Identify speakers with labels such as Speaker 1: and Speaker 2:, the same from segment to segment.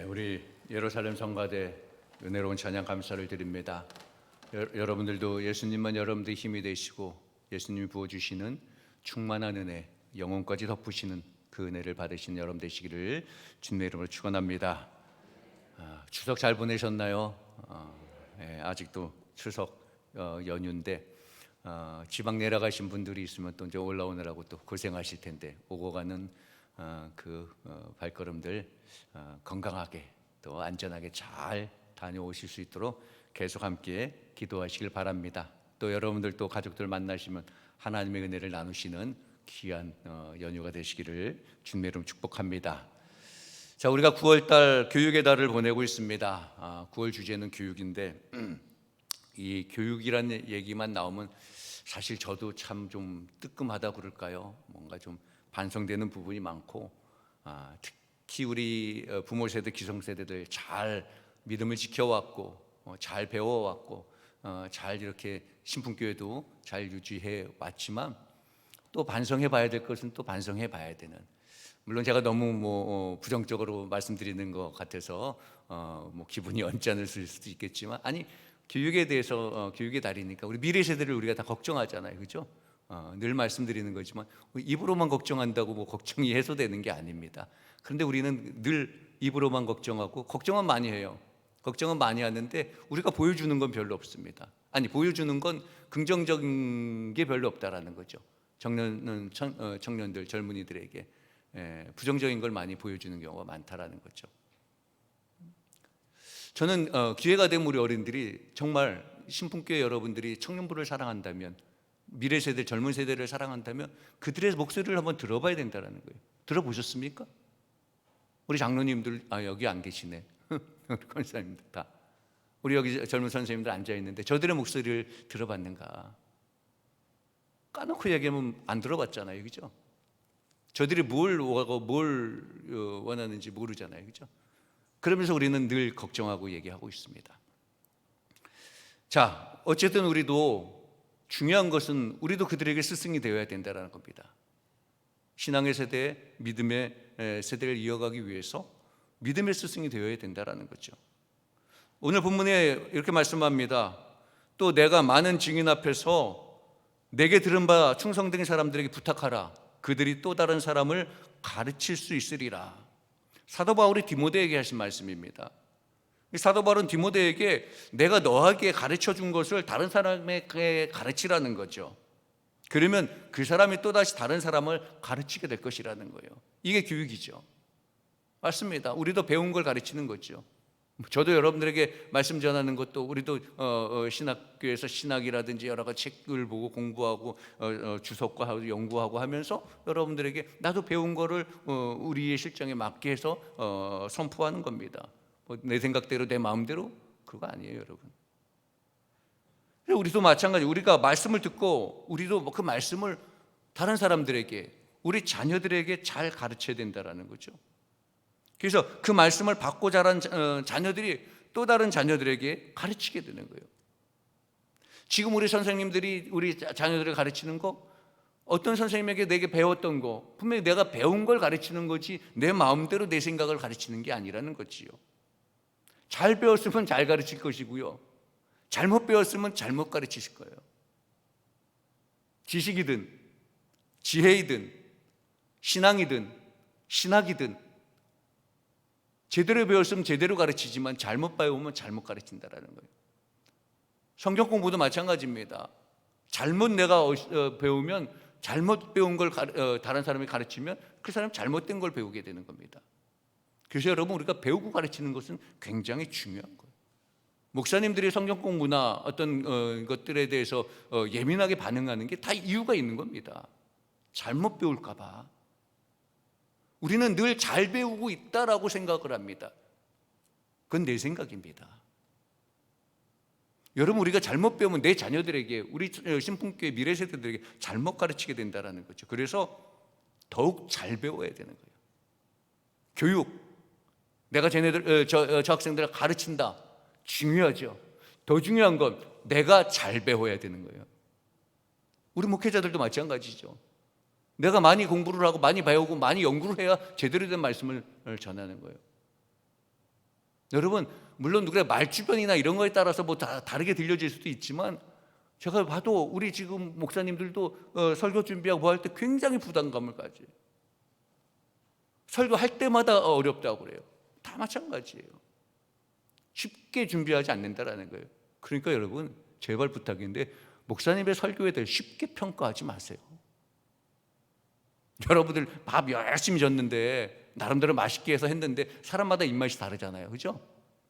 Speaker 1: 우리 예루살렘 성가대 은혜로운 찬양 감사를 드립니다. 여러분들도 예수님만 여러분들의 힘이 되시고 예수님이 부어주시는 충만한 은혜, 영혼까지 덮으시는 그 은혜를 받으신 여러분 되시기를 주님의 이름으로 축원합니다. 추석 잘 보내셨나요? 아직도 추석 연휴인데 지방 내려가신 분들이 있으면 또 이제 올라오느라고 또 고생하실 텐데 오고 가는 발걸음들 건강하게 또 안전하게 잘 다녀오실 수 있도록 계속 함께 기도하시길 바랍니다. 또 여러분들 또 가족들 만나시면 하나님의 은혜를 나누시는 귀한 연휴가 되시기를 주님의 이름으로 축복합니다. 자, 우리가 9월달 교육의 달을 보내고 있습니다. 9월 주제는 교육인데 이 교육이라는 얘기만 나오면 사실 저도 참 좀 뜨끔하다 그럴까요? 뭔가 좀 반성되는 부분이 많고 특히 우리 부모 세대, 기성 세대들 잘 믿음을 지켜왔고 잘 배워왔고 잘 이렇게 신풍교회도 잘 유지해 왔지만 또 반성해 봐야 될 것은 또 반성해 봐야 되는, 물론 제가 너무 부정적으로 말씀드리는 것 같아서 기분이 언짢으실 수도 있겠지만, 아니 교육에 대해서 교육의 달이니까 우리 미래 세대를 우리가 다 걱정하잖아요, 그렇죠? 늘 말씀드리는 거지만 입으로만 걱정한다고 걱정이 해소되는 게 아닙니다. 그런데 우리는 늘 입으로만 걱정하고 걱정은 많이 해요. 걱정은 많이 하는데 우리가 보여주는 건 별로 없습니다. 아니, 보여주는 건 긍정적인 게 별로 없다라는 거죠. 청년들, 젊은이들에게 부정적인 걸 많이 보여주는 경우가 많다라는 거죠. 저는 기회가 되면 우리 어린들이 정말 신풍교회 여러분들이 청년부를 사랑한다면, 미래 세대, 젊은 세대를 사랑한다면 그들의 목소리를 한번 들어봐야 된다는 거예요. 들어보셨습니까? 우리 장로님들 여기 안 계시네. 우리 권사님들 다, 우리 여기 젊은 선생님들 앉아 있는데 저들의 목소리를 들어봤는가? 까놓고 얘기하면 안 들어봤잖아요, 그죠? 저들이 뭘 원하는지 모르잖아요, 그죠? 그러면서 우리는 늘 걱정하고 얘기하고 있습니다. 자, 어쨌든 우리도 중요한 것은 우리도 그들에게 스승이 되어야 된다는 겁니다. 신앙의 세대, 믿음의 세대를 이어가기 위해서 믿음의 스승이 되어야 된다는 거죠. 오늘 본문에 이렇게 말씀합니다. 또 내가 많은 증인 앞에서 내게 들은 바 충성된 사람들에게 부탁하라. 그들이 또 다른 사람을 가르칠 수 있으리라. 사도 바울이 디모데에게 하신 말씀입니다. 사도 바울은 디모데에게 내가 너에게 가르쳐 준 것을 다른 사람에게 가르치라는 거죠. 그러면 그 사람이 또다시 다른 사람을 가르치게 될 것이라는 거예요. 이게 교육이죠. 맞습니다. 우리도 배운 걸 가르치는 거죠. 저도 여러분들에게 말씀 전하는 것도, 우리도 신학교에서 신학이라든지 여러 가지 책을 보고 공부하고 주석과 연구하고 하면서 여러분들에게 나도 배운 거를 우리의 실정에 맞게 해서 선포하는 겁니다. 내 생각대로 내 마음대로 그거 아니에요, 여러분. 우리도 마찬가지. 우리가 말씀을 듣고 우리도 그 말씀을 다른 사람들에게, 우리 자녀들에게 잘 가르쳐야 된다는 거죠. 그래서 그 말씀을 받고 자란 자녀들이 또 다른 자녀들에게 가르치게 되는 거예요. 지금 우리 선생님들이 우리 자녀들을 가르치는 거, 어떤 선생님에게 내게 배웠던 거, 분명히 내가 배운 걸 가르치는 거지 내 마음대로 내 생각을 가르치는 게 아니라는 거지요. 잘 배웠으면 잘 가르칠 것이고요, 잘못 배웠으면 잘못 가르치실 거예요. 지식이든 지혜이든 신앙이든 신학이든 제대로 배웠으면 제대로 가르치지만 잘못 배우면 잘못 가르친다라는 거예요. 성경 공부도 마찬가지입니다. 잘못 내가 배우면, 잘못 배운 걸 다른 사람이 가르치면 그 사람이 잘못된 걸 배우게 되는 겁니다. 그래서 여러분, 우리가 배우고 가르치는 것은 굉장히 중요한 거예요. 목사님들이 성경 공부나 어떤 것들에 대해서 예민하게 반응하는 게 다 이유가 있는 겁니다. 잘못 배울까 봐. 우리는 늘 잘 배우고 있다라고 생각을 합니다. 그건 내 생각입니다. 여러분, 우리가 잘못 배우면 내 자녀들에게, 우리 신풍교회 미래 세대들에게 잘못 가르치게 된다는 거죠. 그래서 더욱 잘 배워야 되는 거예요. 교육, 내가 저 학생들을 가르친다, 중요하죠. 더 중요한 건 내가 잘 배워야 되는 거예요. 우리 목회자들도 마찬가지죠. 내가 많이 공부를 하고 많이 배우고 많이 연구를 해야 제대로 된 말씀을 전하는 거예요. 여러분, 물론 누구의 말주변이나 이런 거에 따라서 뭐 다르게 들려질 수도 있지만, 제가 봐도 우리 지금 목사님들도 설교 준비하고 뭐 할 때 굉장히 부담감을 가져요. 설교할 때마다 어렵다고 그래요. 다 마찬가지예요. 쉽게 준비하지 않는다라는 거예요. 그러니까 여러분, 제발 부탁인데 목사님의 설교에 대해 쉽게 평가하지 마세요. 여러분들 밥 열심히 줬는데, 나름대로 맛있게 해서 했는데 사람마다 입맛이 다르잖아요. 그죠?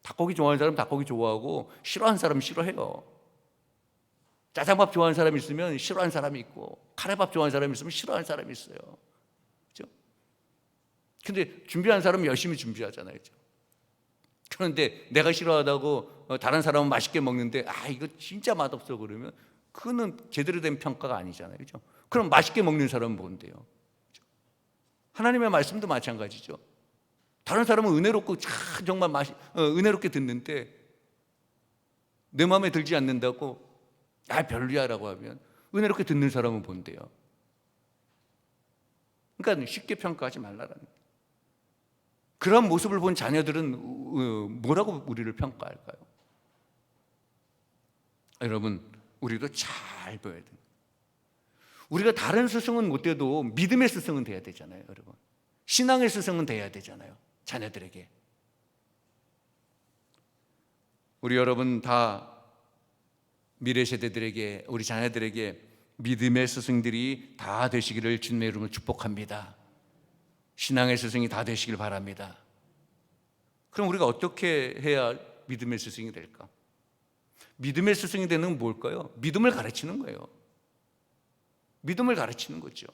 Speaker 1: 닭고기 좋아하는 사람 닭고기 좋아하고, 싫어하는 사람 싫어해요. 짜장밥 좋아하는 사람이 있으면 싫어하는 사람이 있고, 카레밥 좋아하는 사람이 있으면 싫어하는 사람이 있어요. 그죠? 근데 준비한 사람은 열심히 준비하잖아요. 그죠? 그런데 내가 싫어하다고 다른 사람은 맛있게 먹는데, 이거 진짜 맛없어 그러면 그거는 제대로 된 평가가 아니잖아요. 그죠? 그럼 맛있게 먹는 사람은 뭔데요? 그죠? 하나님의 말씀도 마찬가지죠. 다른 사람은 은혜롭고 정말 은혜롭게 듣는데 내 마음에 들지 않는다고 별로야라고 하면 은혜롭게 듣는 사람은 뭔데요? 그러니까 쉽게 평가하지 말라라는 거예요. 그런 모습을 본 자녀들은 뭐라고 우리를 평가할까요? 여러분, 우리도 잘 보여야 돼요. 우리가 다른 스승은 못 돼도 믿음의 스승은 돼야 되잖아요. 여러분, 신앙의 스승은 돼야 되잖아요. 자녀들에게. 우리 여러분 다 미래 세대들에게, 우리 자녀들에게 믿음의 스승들이 다 되시기를 주님의 이름으로 축복합니다. 신앙의 스승이 다 되시길 바랍니다. 그럼 우리가 어떻게 해야 믿음의 스승이 될까? 믿음의 스승이 되는 건 뭘까요? 믿음을 가르치는 거예요. 믿음을 가르치는 거죠.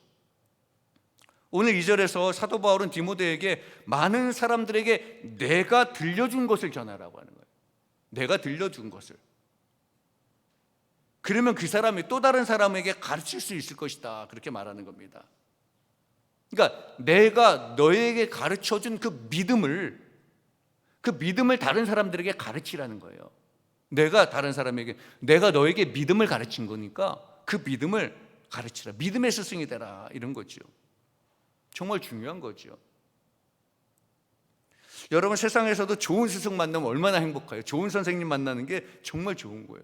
Speaker 1: 오늘 2절에서 사도 바울은 디모데에게 많은 사람들에게 내가 들려준 것을 전하라고 하는 거예요. 내가 들려준 것을. 그러면 그 사람이 또 다른 사람에게 가르칠 수 있을 것이다, 그렇게 말하는 겁니다. 그러니까 내가 너에게 가르쳐준 그 믿음을 다른 사람들에게 가르치라는 거예요. 내가 다른 사람에게, 내가 너에게 믿음을 가르친 거니까 그 믿음을 가르치라. 믿음의 스승이 되라, 이런 거죠. 정말 중요한 거죠. 여러분, 세상에서도 좋은 스승 만나면 얼마나 행복해요. 좋은 선생님 만나는 게 정말 좋은 거예요.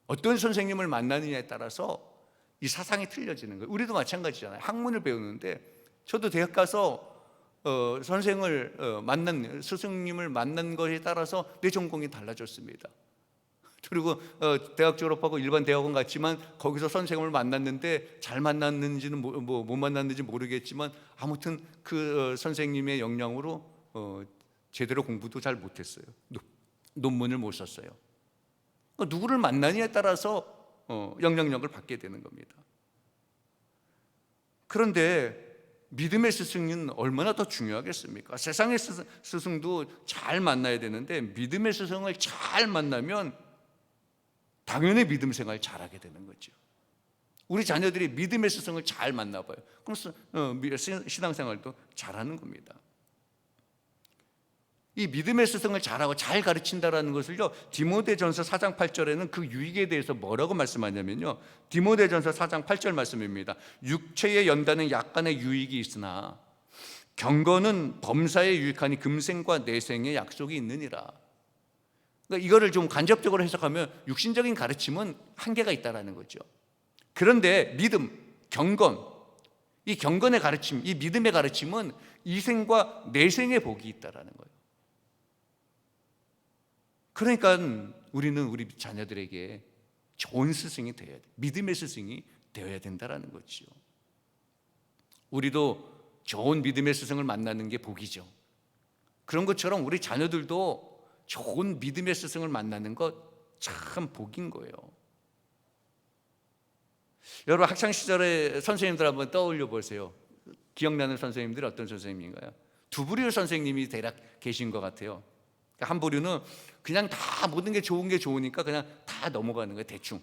Speaker 1: 어떤 선생님을 만나느냐에 따라서 이 사상이 틀려지는 거예요. 우리도 마찬가지잖아요. 학문을 배우는데 저도 대학 가서 스승님을 만난 것에 따라서 내 전공이 달라졌습니다. 그리고 대학 졸업하고 일반 대학원 갔지만 거기서 선생님을 만났는데 잘 만났는지는 못 만났는지 모르겠지만 아무튼 그 선생님의 영향으로 제대로 공부도 잘 못했어요. 논문을 못 썼어요. 누구를 만나느냐에 따라서 영향력을 받게 되는 겁니다. 그런데 믿음의 스승은 얼마나 더 중요하겠습니까? 세상의 스승도 잘 만나야 되는데 믿음의 스승을 잘 만나면 당연히 믿음 생활 잘하게 되는 거죠. 우리 자녀들이 믿음의 스승을 잘 만나봐요. 그럼 신앙생활도 잘하는 겁니다. 이 믿음의 스승을 잘하고 잘 가르친다라는 것을요, 디모데전서 4장 8절에는 그 유익에 대해서 뭐라고 말씀하냐면요, 디모데전서 4장 8절 말씀입니다. 육체에 연다는 약간의 유익이 있으나 경건은 범사에 유익하니 금생과 내생의 약속이 있느니라. 그러니까 이거를 좀 간접적으로 해석하면 육신적인 가르침은 한계가 있다라는 거죠. 그런데 믿음, 경건, 이 경건의 가르침, 이 믿음의 가르침은 이생과 내생의 복이 있다라는 거예요. 그러니까 우리는 우리 자녀들에게 좋은 스승이 되어야 돼. 믿음의 스승이 되어야 된다라는 거죠. 우리도 좋은 믿음의 스승을 만나는 게 복이죠. 그런 것처럼 우리 자녀들도 좋은 믿음의 스승을 만나는 것 참 복인 거예요. 여러분, 학창 시절에 선생님들 한번 떠올려 보세요. 기억나는 선생님들이 어떤 선생님인가요? 두 부류 선생님이 대략 계신 것 같아요. 한 부류는 그냥 다 모든 게 좋은 게 좋으니까 그냥 다 넘어가는 거예요, 대충.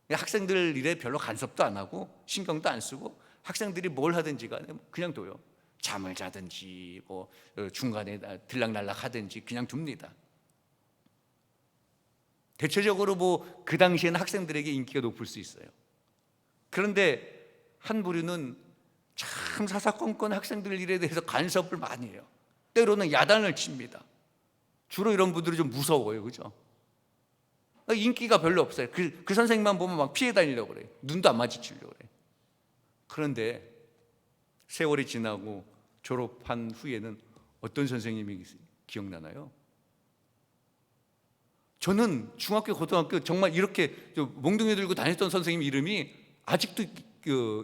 Speaker 1: 학생들 일에 별로 간섭도 안 하고 신경도 안 쓰고 학생들이 뭘 하든지 간에 그냥 둬요. 잠을 자든지 뭐 중간에 들락날락 하든지 그냥 둡니다. 대체적으로 뭐 그 당시에는 학생들에게 인기가 높을 수 있어요. 그런데 한 부류는 참 사사건건 학생들 일에 대해서 간섭을 많이 해요. 때로는 야단을 칩니다. 주로 이런 분들이 좀 무서워요, 그죠? 인기가 별로 없어요. 그 선생님만 보면 막 피해 다니려고 그래요. 눈도 안 마주치려고 그래요. 그런데 세월이 지나고 졸업한 후에는 어떤 선생님이 기억나나요? 저는 중학교, 고등학교 정말 이렇게 몽둥이 들고 다녔던 선생님 이름이 아직도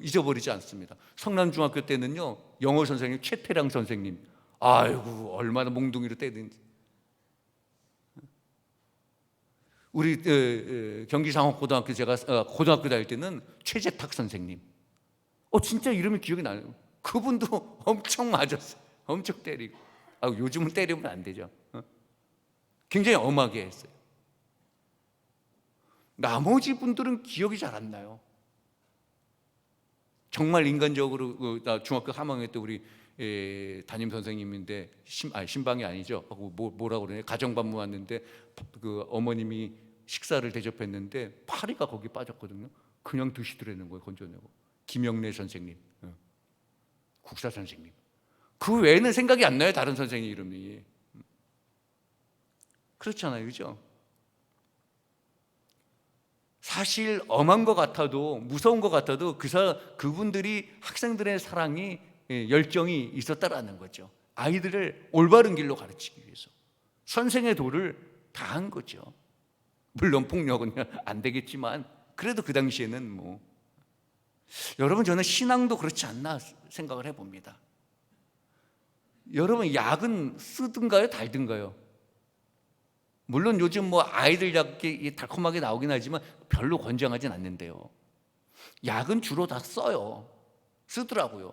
Speaker 1: 잊어버리지 않습니다. 성남중학교 때는요, 영어 선생님 최태량 선생님. 아이고, 얼마나 몽둥이로 때든지. 우리 경기상업고등학교, 제가 고등학교 다닐 때는 최재탁 선생님. 진짜 이름이 기억이 나요. 그분도 엄청 맞았어요. 엄청 때리고. 요즘은 때리면 안 되죠. 굉장히 엄하게 했어요. 나머지 분들은 기억이 잘 안 나요. 정말 인간적으로, 나 중학교 3학년 때 우리 담임 선생님인데, 신방이 아니죠. 뭐라고 그러냐, 가정반모 왔는데 그 어머님이 식사를 대접했는데 파리가 거기 빠졌거든요. 그냥 드시더라는 거예요. 건져내고. 김영래 선생님, 국사 선생님. 그 외에는 생각이 안 나요. 다른 선생님 이름이. 그렇잖아요, 그죠? 사실 엄한 것 같아도, 무서운 것 같아도 그분들이 학생들의 사랑이, 열정이 있었다라는 거죠. 아이들을 올바른 길로 가르치기 위해서 선생의 도를 다한 거죠. 물론 폭력은 안 되겠지만 그래도 그 당시에는 여러분, 저는 신앙도 그렇지 않나 생각을 해봅니다. 여러분, 약은 쓰든가요, 달든가요? 물론 요즘 아이들 약이 달콤하게 나오긴 하지만 별로 권장하진 않는데요. 약은 주로 다 쓰더라고요.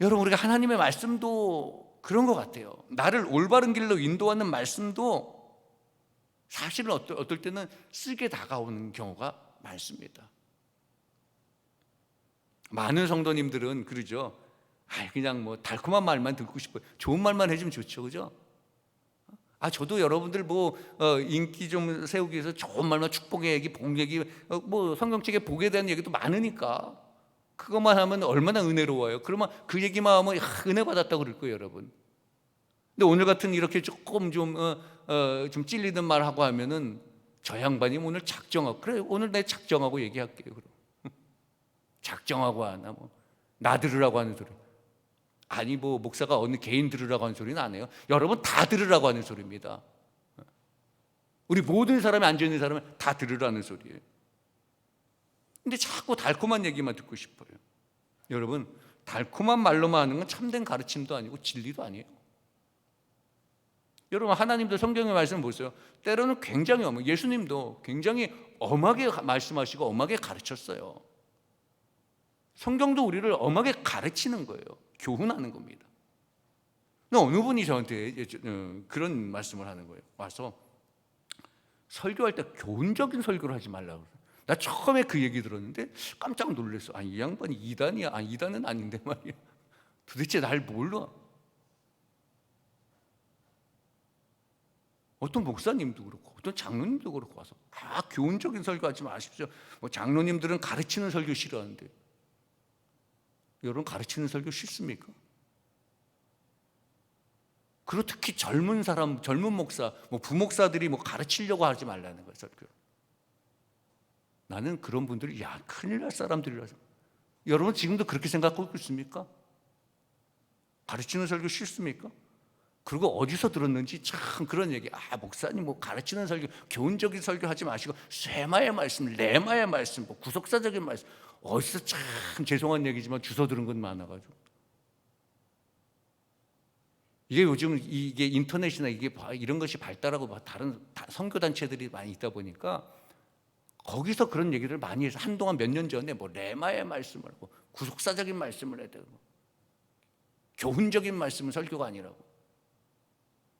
Speaker 1: 여러분, 우리가 하나님의 말씀도 그런 것 같아요. 나를 올바른 길로 인도하는 말씀도 사실은 어떨 때는 쓰게 다가오는 경우가 많습니다. 많은 성도님들은 그러죠. 그냥 달콤한 말만 듣고 싶어요. 좋은 말만 해주면 좋죠, 그죠? 저도 여러분들 인기 좀 세우기 위해서 좋은 말만, 축복의 얘기, 복 얘기, 성경책에 복에 대한 얘기도 많으니까 그것만 하면 얼마나 은혜로워요. 그러면 그 얘기만 하면 은혜 받았다고 그럴 거예요, 여러분. 근데 오늘 같은 이렇게 조금 좀 찔리는 말 하고 하면은 저 양반이 오늘 작정하고, 그래, 오늘 내 작정하고 얘기할게요. 그럼 작정하고 하나, 나 들으라고 하는 소리. 아니, 목사가 어느 개인 들으라고 하는 소리는 안 해요. 여러분 다 들으라고 하는 소리입니다. 우리 모든 사람이 앉아있는 사람은 다 들으라는 소리예요. 근데 자꾸 달콤한 얘기만 듣고 싶어요. 여러분, 달콤한 말로만 하는 건 참된 가르침도 아니고 진리도 아니에요. 여러분, 하나님도 성경의 말씀 보세요. 때로는 굉장히 예수님도 굉장히 엄하게 말씀하시고 엄하게 가르쳤어요. 성경도 우리를 엄하게 가르치는 거예요. 교훈하는 겁니다. 어느 분이 저한테 그런 말씀을 하는 거예요. 와서 설교할 때 교훈적인 설교를 하지 말라고. 나 처음에 그 얘기 들었는데 깜짝 놀랐어. 이 양반이 이단이야? 2단은 아닌데 말이야. 도대체 날 뭘로? 어떤 목사님도 그렇고 어떤 장로님도 그렇고 와서 교훈적인 설교하지 마십시오. 장로님들은 가르치는 설교 싫어하는데, 여러분, 가르치는 설교 싫습니까? 그리고 특히 젊은 목사, 부목사들이 가르치려고 하지 말라는 거예요, 설교. 나는 그런 분들이 큰일 날 사람들이라서. 여러분, 지금도 그렇게 생각하고 있습니까? 가르치는 설교 싫습니까? 그리고 어디서 들었는지 참 그런 얘기. 목사님 가르치는 설교, 교훈적인 설교 하지 마시고 쇠마의 말씀, 레마의 말씀, 구속사적인 말씀. 어디서 참 죄송한 얘기지만 주워 들은 건 많아가지고. 이게 요즘 이게 인터넷이나 이런 것이 발달하고 다른 선교단체들이 많이 있다 보니까 거기서 그런 얘기를 많이 해서 한동안 몇 년 전에 레마의 말씀을 하고 구속사적인 말씀을 해야 되고 교훈적인 말씀은 설교가 아니라고.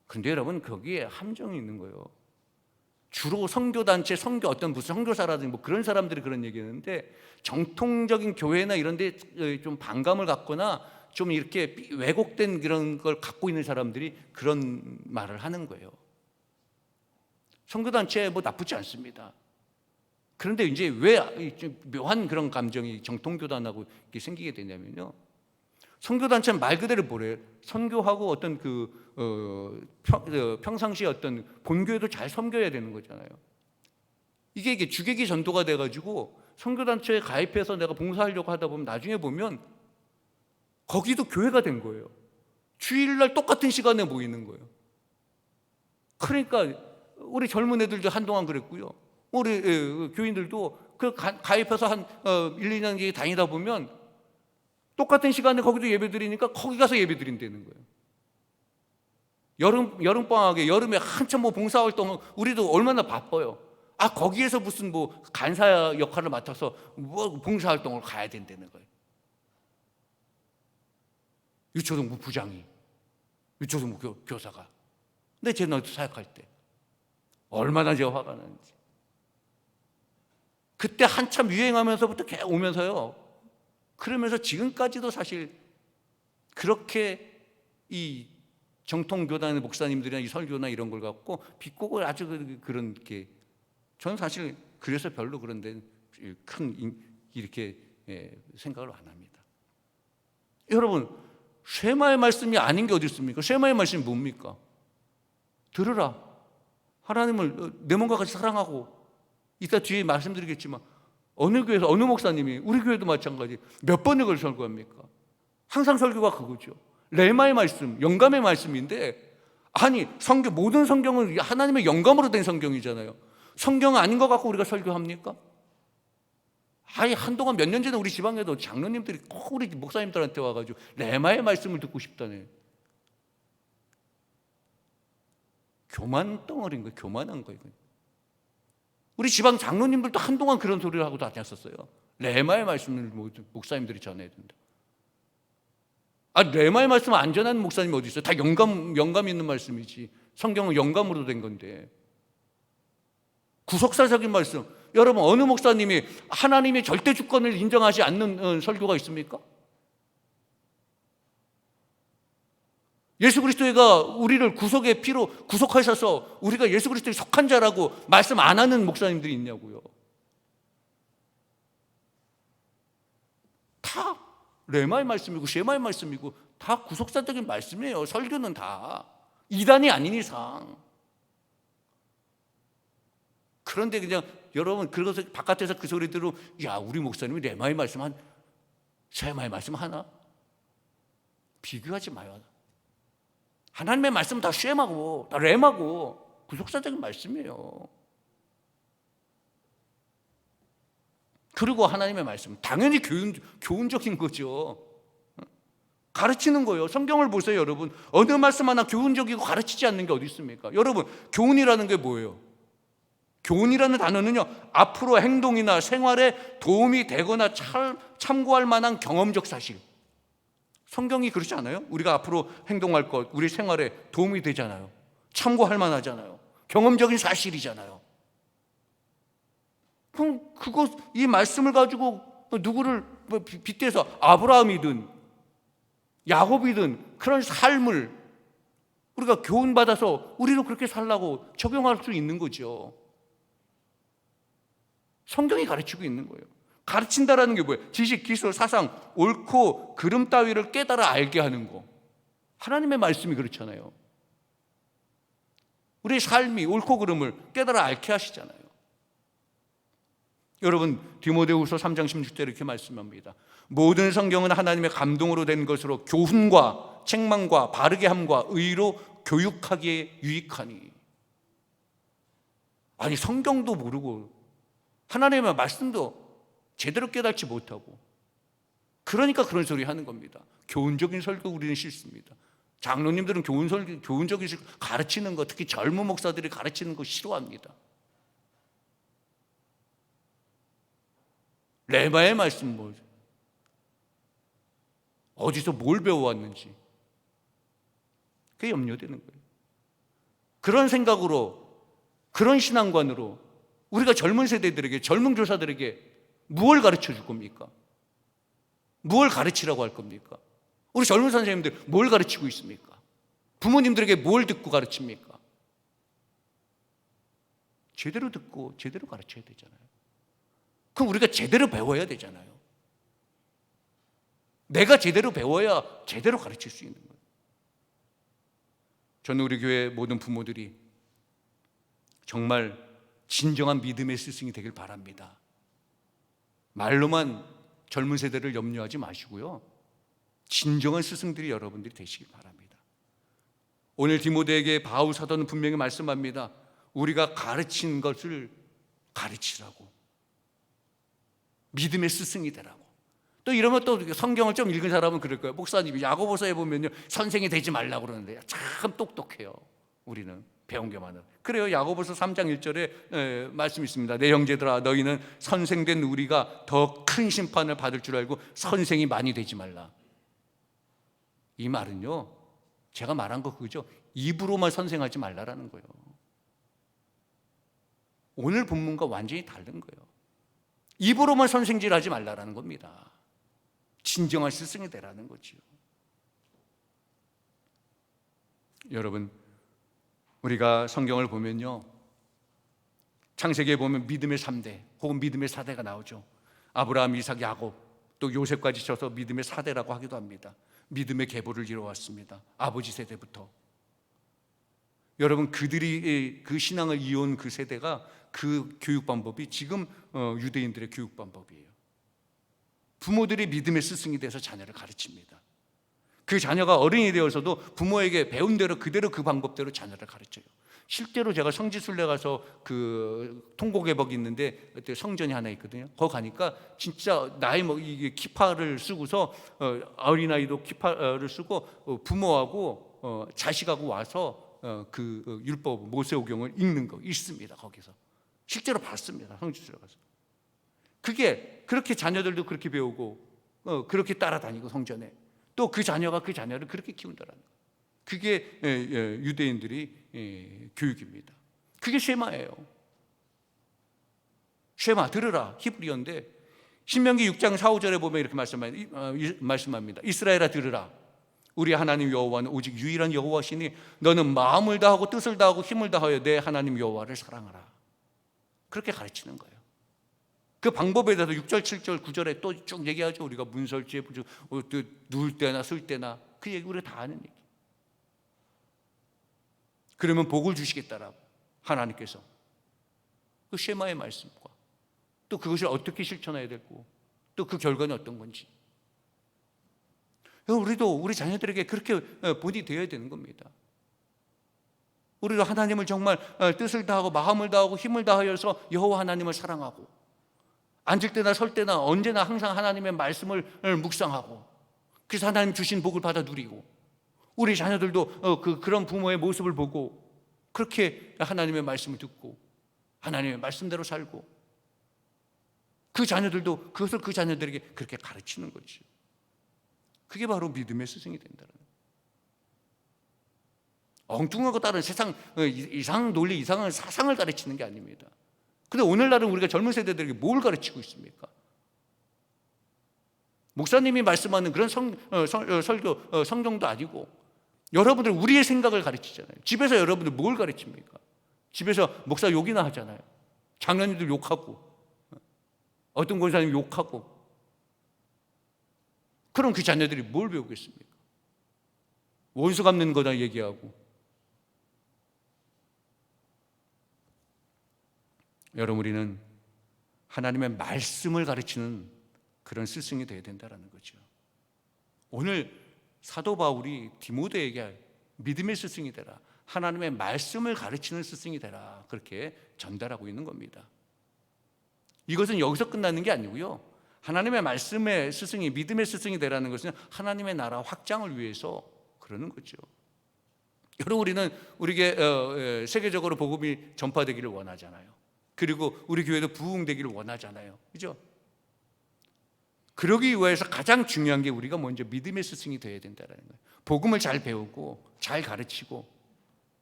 Speaker 1: 근데 여러분, 거기에 함정이 있는 거예요. 주로 선교단체, 어떤 무슨 선교사라든지 그런 사람들이 그런 얘기했는데, 정통적인 교회나 이런 데 좀 반감을 갖거나 좀 이렇게 왜곡된 그런 걸 갖고 있는 사람들이 그런 말을 하는 거예요. 선교단체 나쁘지 않습니다. 그런데 왜 묘한 그런 감정이 정통교단하고 이렇게 생기게 되냐면요, 선교단체 말 그대로 뭐래요? 선교하고 어떤 평상시에 어떤 본교회도 잘 섬겨야 되는 거잖아요. 이게 주객이 전도가 돼가지고 선교단체에 가입해서 내가 봉사하려고 하다 보면 나중에 보면 거기도 교회가 된 거예요. 주일날 똑같은 시간에 모이는 거예요. 그러니까 우리 젊은 애들도 한동안 그랬고요. 우리 교인들도 가입해서 한 1, 2년 다니다 보면 똑같은 시간에 거기도 예배 드리니까 거기 가서 예배 드린다는 거예요. 여름방학에 여름에 한참 봉사활동 우리도 얼마나 바빠요. 거기에서 무슨 간사 역할을 맡아서 봉사활동을 가야 된다는 거예요. 유초등부 부장이, 유초등부 교사가. 근데 제 사역할 때 얼마나 제가 화가 나는지. 그때 한참 유행하면서부터 계속 오면서요. 그러면서 지금까지도 사실 그렇게 이 정통교단의 목사님들이나 이 설교나 이런 걸 갖고 비꼬고 아주 그런 게, 저는 사실 그래서 별로 그런데 큰 이렇게 생각을 안 합니다. 여러분, 쉐마의 말씀이 아닌 게 어디 있습니까? 쉐마의 말씀이 뭡니까? 들으라. 하나님을 내 몸과 같이 사랑하고, 이따 뒤에 말씀드리겠지만 어느 교회에서 어느 목사님이, 우리 교회도 마찬가지, 몇 번을 그걸 설교합니까? 항상 설교가 그거죠. 레마의 말씀, 영감의 말씀인데, 아니 모든 성경은 하나님의 영감으로 된 성경이잖아요. 성경 아닌 것 갖고 우리가 설교합니까? 한동안 몇 년 전에 우리 지방에도 장로님들이 꼭 우리 목사님들한테 와가지고 레마의 말씀을 듣고 싶다네. 교만 덩어리인 거예요. 교만한 거예요. 우리 지방 장로님들도 한동안 그런 소리를 하고 다녔었어요. 레마의 말씀을 목사님들이 전해야 된다. 레마의 말씀 안 전하는 목사님이 어디 있어요? 다 영감 있는 말씀이지. 성경은 영감으로 된 건데. 구속사적인 말씀. 여러분, 어느 목사님이 하나님의 절대 주권을 인정하지 않는 설교가 있습니까? 예수 그리스도가 우리를 구속의 피로 구속하셔서 우리가 예수 그리스도에 속한 자라고 말씀 안 하는 목사님들이 있냐고요. 다 레마의 말씀이고 쉐마의 말씀이고 다 구속사적인 말씀이에요. 설교는 다 이단이 아닌 이상. 그런데 그냥 여러분, 그것을 바깥에서 그 소리 들으면, 야, 우리 목사님이 레마의 말씀 쉐마의 말씀 하나? 비교하지 마요. 하나님의 말씀은 다 쉐마고 다 레마고 구속사적인 말씀이에요. 그리고 하나님의 말씀 당연히 교훈적인 거죠. 가르치는 거예요. 성경을 보세요, 여러분. 어느 말씀 하나 교훈적이고 가르치지 않는 게 어디 있습니까? 여러분, 교훈이라는 게 뭐예요? 교훈이라는 단어는요, 앞으로 행동이나 생활에 도움이 되거나 참고할 만한 경험적 사실. 성경이 그렇지 않아요? 우리가 앞으로 행동할 것, 우리 생활에 도움이 되잖아요. 참고할 만하잖아요. 경험적인 사실이잖아요. 그럼 이 말씀을 가지고 누구를 빗대서 아브라함이든 야곱이든 그런 삶을 우리가 교훈받아서 우리도 그렇게 살라고 적용할 수 있는 거죠. 성경이 가르치고 있는 거예요. 가르친다라는 게 뭐예요? 지식, 기술, 사상, 옳고 그름 따위를 깨달아 알게 하는 거. 하나님의 말씀이 그렇잖아요. 우리의 삶이 옳고 그름을 깨달아 알게 하시잖아요. 여러분, 디모데후서 3장 16절 이렇게 말씀합니다. 모든 성경은 하나님의 감동으로 된 것으로 교훈과 책망과 바르게 함과 의로 교육하기에 유익하니. 아니, 성경도 모르고 하나님의 말씀도 제대로 깨닫지 못하고, 그러니까 그런 소리 하는 겁니다. 교훈적인 설교 우리는 싫습니다. 장로님들은 교훈적인 설교 가르치는 거, 특히 젊은 목사들이 가르치는 거 싫어합니다. 레마의 말씀 뭐죠? 어디서 뭘 배워왔는지 그게 염려되는 거예요. 그런 생각으로, 그런 신앙관으로 우리가 젊은 세대들에게, 젊은 교사들에게 무엇을 가르쳐 줄 겁니까? 무엇을 가르치라고 할 겁니까? 우리 젊은 선생님들 뭘 가르치고 있습니까? 부모님들에게 뭘 듣고 가르칩니까? 제대로 듣고 제대로 가르쳐야 되잖아요. 그럼 우리가 제대로 배워야 되잖아요. 내가 제대로 배워야 제대로 가르칠 수 있는 거예요. 저는 우리 교회 모든 부모들이 정말 진정한 믿음의 스승이 되길 바랍니다. 말로만 젊은 세대를 염려하지 마시고요, 진정한 스승들이 여러분들이 되시길 바랍니다. 오늘 디모데에게 바울 사도는 분명히 말씀합니다. 우리가 가르친 것을 가르치라고, 믿음의 스승이 되라고. 또 이러면 또 성경을 좀 읽은 사람은 그럴 거예요. 목사님이 야고보서에 보면요, 선생이 되지 말라고 그러는데 참 똑똑해요. 우리는 배운 게 많아요. 그래요. 야고보서 3장 1절에 말씀이 있습니다. 내 형제들아, 너희는 선생된 우리가 더 큰 심판을 받을 줄 알고 선생이 많이 되지 말라. 이 말은요, 제가 말한 거 그거죠. 입으로만 선생하지 말라라는 거예요. 오늘 본문과 완전히 다른 거예요. 입으로만 선생질하지 말라라는 겁니다. 진정한 스승이 되라는 거죠. 여러분, 우리가 성경을 보면요, 창세기에 보면 믿음의 3대 혹은 믿음의 4대가 나오죠. 아브라함, 이삭, 야곱, 또 요셉까지 쳐서 믿음의 4대라고 하기도 합니다. 믿음의 계보를 이뤄왔습니다. 아버지 세대부터. 여러분, 그들이 그 신앙을 이어온 그 세대가, 그 교육 방법이 지금 유대인들의 교육 방법이에요. 부모들이 믿음의 스승이 돼서 자녀를 가르칩니다. 그 자녀가 어른이 되어서도 부모에게 배운 대로 그대로 그 방법대로 자녀를 가르쳐요. 실제로 제가 성지순례 가서 그 통곡의벽이 있는데 그때 성전이 하나 있거든요. 거기 가니까 진짜 나이 이게 키파를 쓰고서 어린아이도 키파를 쓰고 부모하고 자식하고 와서 그 율법 모세오경을 읽는 거 있습니다. 거기서 실제로 봤습니다. 성지순례 가서. 그게 그렇게 자녀들도 그렇게 배우고 그렇게 따라다니고 성전에 또 그 자녀가 그 자녀를 그렇게 키운다라는 거예요. 그게 유대인들이 교육입니다. 그게 쉐마예요. 쉐마, 들으라, 히브리어인데 신명기 6장 4, 5절에 보면 이렇게 말씀합니다. 이스라엘아, 들으라. 우리 하나님 여호와는 오직 유일한 여호와시니 너는 마음을 다하고 뜻을 다하고 힘을 다하여 내 하나님 여호와를 사랑하라. 그렇게 가르치는 거예요. 그 방법에 대해서 6절, 7절, 9절에 또 쭉 얘기하죠. 우리가 문설주에 누울 때나 쓸 때나 그 얘기 우리가 다 아는 얘기. 그러면 복을 주시겠다라고 하나님께서. 그 쉐마의 말씀과 또 그것을 어떻게 실천해야 되고 또 그 결과는 어떤 건지. 우리도 우리 자녀들에게 그렇게 본이 되어야 되는 겁니다. 우리도 하나님을 정말 뜻을 다하고 마음을 다하고 힘을 다하여서 여호와 하나님을 사랑하고 앉을 때나 설 때나 언제나 항상 하나님의 말씀을 묵상하고 그래서 하나님 주신 복을 받아 누리고 우리 자녀들도 그런 부모의 모습을 보고 그렇게 하나님의 말씀을 듣고 하나님의 말씀대로 살고 그 자녀들도 그것을 그 자녀들에게 그렇게 가르치는 거죠. 그게 바로 믿음의 스승이 된다는 거예요. 엉뚱하고 다른 세상 이상한 논리, 이상한 사상을 가르치는 게 아닙니다. 근데 오늘날은 우리가 젊은 세대들에게 뭘 가르치고 있습니까? 목사님이 말씀하는 그런 설교, 성경도 아니고 여러분들 우리의 생각을 가르치잖아요. 집에서 여러분들 뭘 가르칩니까? 집에서 목사 욕이나 하잖아요. 장로님들 욕하고 어떤 권사님 욕하고 그럼 그 자녀들이 뭘 배우겠습니까? 원수 갚는 거다 얘기하고. 여러분, 우리는 하나님의 말씀을 가르치는 그런 스승이 되어야 된다는 거죠. 오늘 사도 바울이 디모데에게 믿음의 스승이 되라, 하나님의 말씀을 가르치는 스승이 되라, 그렇게 전달하고 있는 겁니다. 이것은 여기서 끝나는 게 아니고요, 하나님의 말씀의 스승이, 믿음의 스승이 되라는 것은 하나님의 나라 확장을 위해서 그러는 거죠. 여러분, 우리는 우리에게 세계적으로 복음이 전파되기를 원하잖아요. 그리고 우리 교회도 부흥되기를 원하잖아요. 그죠? 그러기 위해서 가장 중요한 게 우리가 먼저 믿음의 스승이 되어야 된다는 거예요. 복음을 잘 배우고 잘 가르치고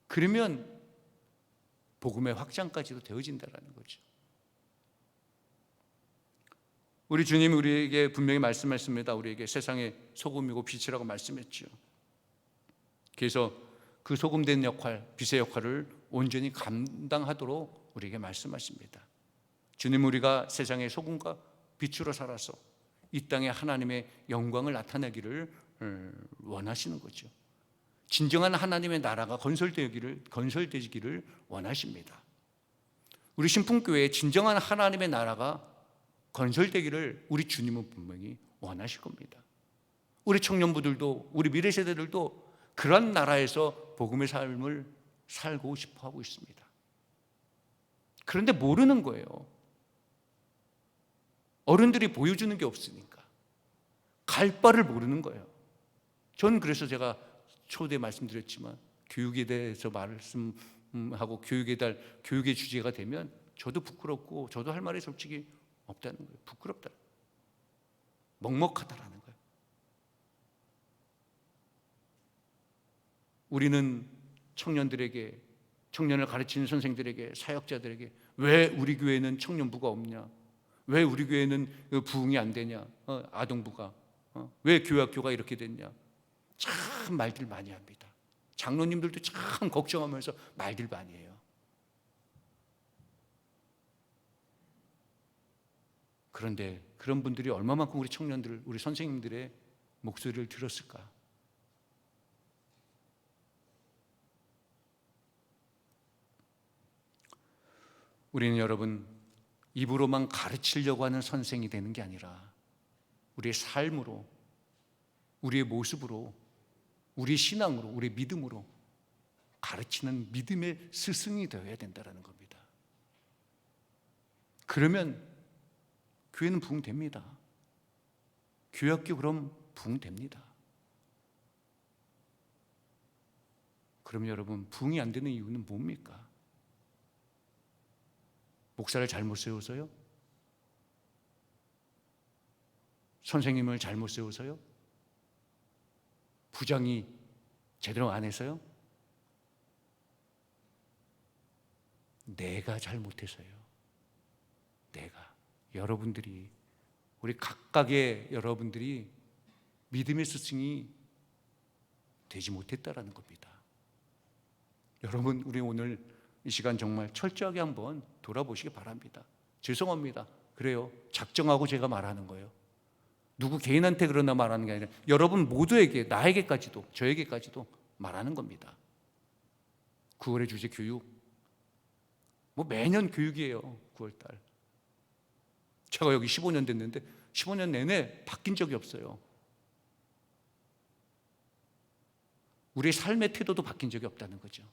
Speaker 1: 그러면 복음의 확장까지도 되어진다는 거죠. 우리 주님이 우리에게 분명히 말씀했습니다. 우리에게 세상의 소금이고 빛이라고 말씀했죠. 그래서 그 소금된 역할, 빛의 역할을 온전히 감당하도록 우리에게 말씀하십니다. 주님, 우리가 세상의 소금과 빛으로 살아서 이 땅에 하나님의 영광을 나타내기를 원하시는 거죠. 진정한 하나님의 나라가 건설되기를 원하십니다. 우리 신풍교회에 진정한 하나님의 나라가 건설되기를 우리 주님은 분명히 원하실 겁니다. 우리 청년부들도, 우리 미래 세대들도 그런 나라에서 복음의 삶을 살고 싶어 하고 있습니다. 그런데 모르는 거예요. 어른들이 보여주는 게 없으니까. 갈 바를 모르는 거예요. 전 그래서 제가 초대 말씀드렸지만 교육에 대해서 말씀하고 교육의 주제가 되면 저도 부끄럽고 저도 할 말이 솔직히 없다는 거예요. 부끄럽다. 먹먹하다라는 거예요. 우리는 청년을 가르치는 선생들에게, 사역자들에게 왜 우리 교회는 청년부가 없냐? 왜 우리 교회는 부흥이 안 되냐? 아동부가 왜 교회학교가 이렇게 됐냐? 참 말들 많이 합니다. 장로님들도 참 걱정하면서 말들 많이 해요. 그런데 그런 분들이 얼마만큼 우리 청년들, 우리 선생님들의 목소리를 들었을까? 우리는 여러분, 입으로만 가르치려고 하는 선생이 되는 게 아니라 우리의 삶으로, 우리의 모습으로, 우리의 신앙으로, 우리의 믿음으로 가르치는 믿음의 스승이 되어야 된다는 겁니다. 그러면 교회는 부흥됩니다. 교회학교 그럼 부흥됩니다. 그럼 여러분, 부흥이 안 되는 이유는 뭡니까? 목사를 잘못 세워서요? 선생님을 잘못 세워서요? 부장이 제대로 안 해서요? 내가 잘못해서요. 여러분들이, 우리 각각의 여러분들이 믿음의 스승이 되지 못했다라는 겁니다. 여러분, 우리 오늘 이 시간 정말 철저하게 한번 돌아보시기 바랍니다. 죄송합니다. 그래요. 작정하고 제가 말하는 거예요. 누구 개인한테 그러나 말하는 게 아니라 여러분 모두에게, 나에게까지도, 저에게까지도 말하는 겁니다. 9월의 주제 교육. 매년 교육이에요. 9월달. 제가 여기 15년 됐는데 15년 내내 바뀐 적이 없어요. 우리의 삶의 태도도 바뀐 적이 없다는 거죠.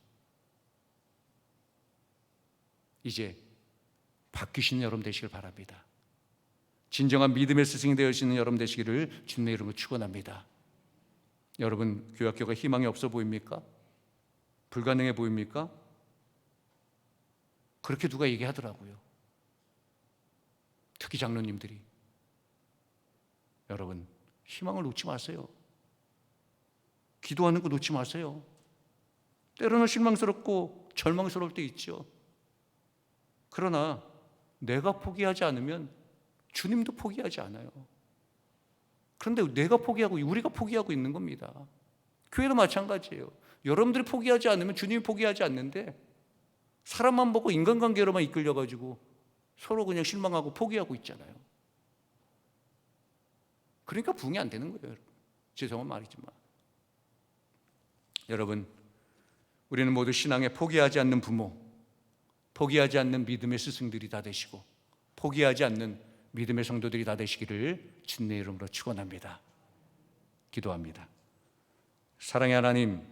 Speaker 1: 이제 바뀌시는 여러분 되시길 바랍니다. 진정한 믿음의 스승이 되시는 여러분 되시기를 주님의 이름으로 축원합니다. 여러분, 교회학교가 희망이 없어 보입니까? 불가능해 보입니까? 그렇게 누가 얘기하더라고요. 특히 장로님들이. 여러분, 희망을 놓지 마세요. 기도하는 거 놓지 마세요. 때로는 실망스럽고 절망스러울 때 있죠. 그러나 내가 포기하지 않으면 주님도 포기하지 않아요. 그런데 내가 포기하고 우리가 포기하고 있는 겁니다. 교회도 마찬가지예요. 여러분들이 포기하지 않으면 주님이 포기하지 않는데 사람만 보고 인간관계로만 이끌려가지고 서로 그냥 실망하고 포기하고 있잖아요. 그러니까 부흥이 안 되는 거예요. 죄송한 말이지만. 여러분, 우리는 모두 신앙에 포기하지 않는 부모, 포기하지 않는 믿음의 스승들이 다 되시고 포기하지 않는 믿음의 성도들이 다 되시기를 주님의 이름으로 축원합니다. 기도합니다. 사랑의 하나님,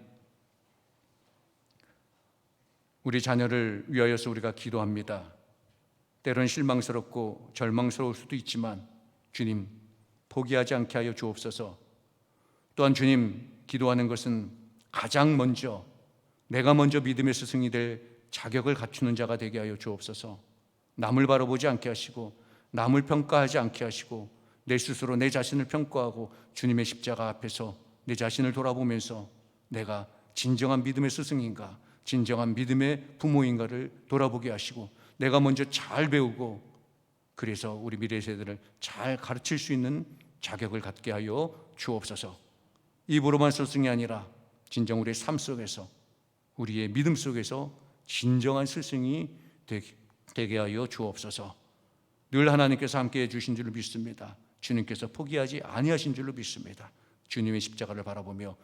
Speaker 1: 우리 자녀를 위하여서 우리가 기도합니다. 때로는 실망스럽고 절망스러울 수도 있지만 주님, 포기하지 않게 하여 주옵소서. 또한 주님, 기도하는 것은 가장 먼저 내가 먼저 믿음의 스승이 될 자격을 갖추는 자가 되게 하여 주옵소서. 남을 바라보지 않게 하시고 남을 평가하지 않게 하시고 내 스스로 내 자신을 평가하고 주님의 십자가 앞에서 내 자신을 돌아보면서 내가 진정한 믿음의 스승인가, 진정한 믿음의 부모인가를 돌아보게 하시고 내가 먼저 잘 배우고 그래서 우리 미래 세대를 잘 가르칠 수 있는 자격을 갖게 하여 주옵소서. 입으로만 스승이 아니라 진정 우리의 삶 속에서, 우리의 믿음 속에서 진정한 스승이 되게 하여 주옵소서. 늘 하나님께서 함께해 주신 줄 믿습니다. 주님께서 포기하지 아니하신 줄로 믿습니다. 주님의 십자가를 바라보며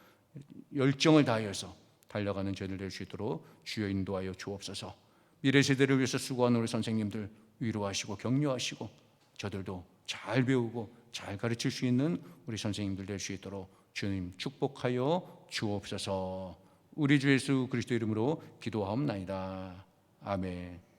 Speaker 1: 열정을 다하여서 달려가는 저희들 될 수 있도록 주여 인도하여 주옵소서. 미래 세대를 위해서 수고하는 우리 선생님들 위로하시고 격려하시고 저들도 잘 배우고 잘 가르칠 수 있는 우리 선생님들 될 수 있도록 주님 축복하여 주옵소서. 우리 주 예수 그리스도 이름으로 기도하옵나이다. 아멘.